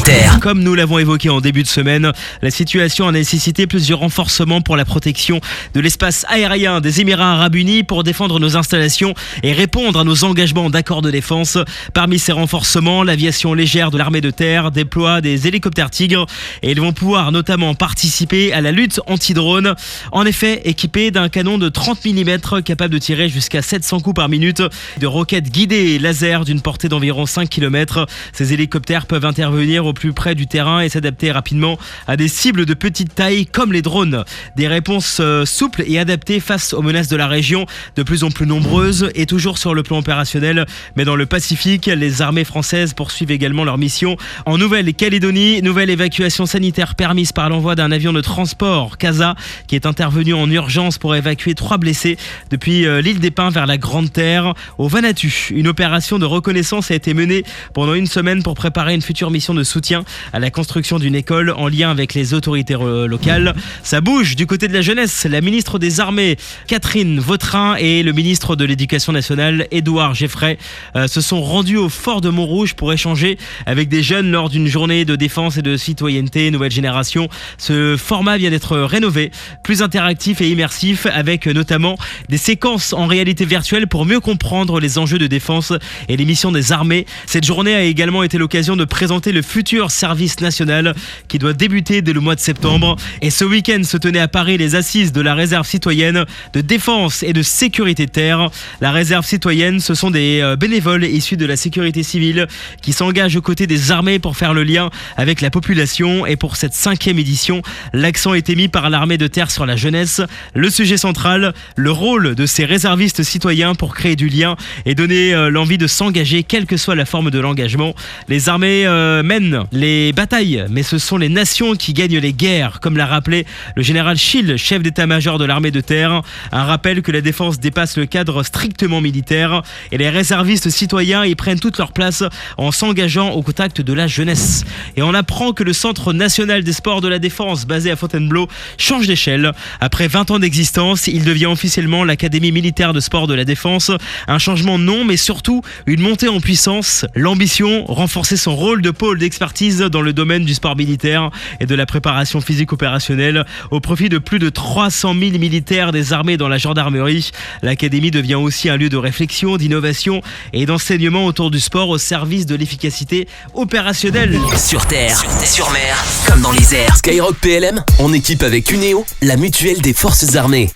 Terre. Comme nous l'avons évoqué en début de semaine, la situation a nécessité plusieurs renforcements pour la protection de l'espace aérien des Émirats Arabes Unis pour défendre nos installations et répondre à nos engagements d'accords de défense. Parmi ces renforcements, l'aviation légère de l'armée de terre déploie des hélicoptères Tigre et ils vont pouvoir notamment participer à la lutte anti-drone. En effet, équipés d'un canon de 30 mm capable de tirer jusqu'à 700 coups par minute, de roquettes guidées et laser d'une portée d'environ 5 km, ces hélicoptères peuvent intervenir au plus près du terrain et s'adapter rapidement à des cibles de petite taille comme les drones. Des réponses souples et adaptées face aux menaces de la région, de plus en plus nombreuses et toujours sur le plan opérationnel. Mais dans le Pacifique, les armées françaises poursuivent également leur mission. En Nouvelle-Calédonie, nouvelle évacuation sanitaire permise par l'envoi d'un avion de transport CASA qui est intervenu en urgence pour évacuer 3 blessés depuis l'île des Pins vers la Grande Terre. Au Vanuatu, une opération de reconnaissance a été menée pendant une semaine pour préparer une future mission de soutien à la construction d'une école en lien avec les autorités locales. Ça bouge du côté de la jeunesse. La ministre des Armées, Catherine Vautrin, et le ministre de l'Éducation nationale, Édouard Geffray, se sont rendus au fort de Montrouge pour échanger avec des jeunes lors d'une journée de défense et de citoyenneté nouvelle génération. Ce format vient d'être rénové, plus interactif et immersif, avec notamment des séquences en réalité virtuelle pour mieux comprendre les enjeux de défense et les missions des armées. Cette journée a également été l'occasion de présenter le futur service national qui doit débuter dès le mois de septembre. Et ce week-end se tenaient à Paris les assises de la réserve citoyenne de défense et de sécurité de terre. La réserve citoyenne, ce sont des bénévoles issus de la sécurité civile qui s'engagent aux côtés des armées pour faire le lien avec la population. Et pour cette 5e édition, l'accent a été mis par l'armée de terre sur la jeunesse. Le sujet central, le rôle de ces réservistes citoyens pour créer du lien et donner l'envie de s'engager, quelle que soit la forme de l'engagement. Les armées mènent les batailles, mais ce sont les nations qui gagnent les guerres, comme l'a rappelé le général Schill, chef d'état-major de l'armée de terre. Un rappel que la défense dépasse le cadre strictement militaire et les réservistes citoyens y prennent toute leur place en s'engageant au contact de la jeunesse. Et on apprend que le Centre national des sports de la défense, basé à Fontainebleau, change d'échelle. Après 20 ans d'existence, il devient officiellement l'Académie militaire de sport de la défense. Un changement de nom, mais surtout une montée en puissance. L'ambition, renforcer son rôle de pôle d'expertise dans le domaine du sport militaire et de la préparation physique opérationnelle au profit de plus de 300 000 militaires des armées dans la gendarmerie. L'Académie devient aussi un lieu de réflexion, d'innovation et d'enseignement autour du sport au service de l'efficacité opérationnelle. Sur terre, sur mer, comme dans les airs. Skyrock PLM, en équipe avec Uneo, la mutuelle des forces armées.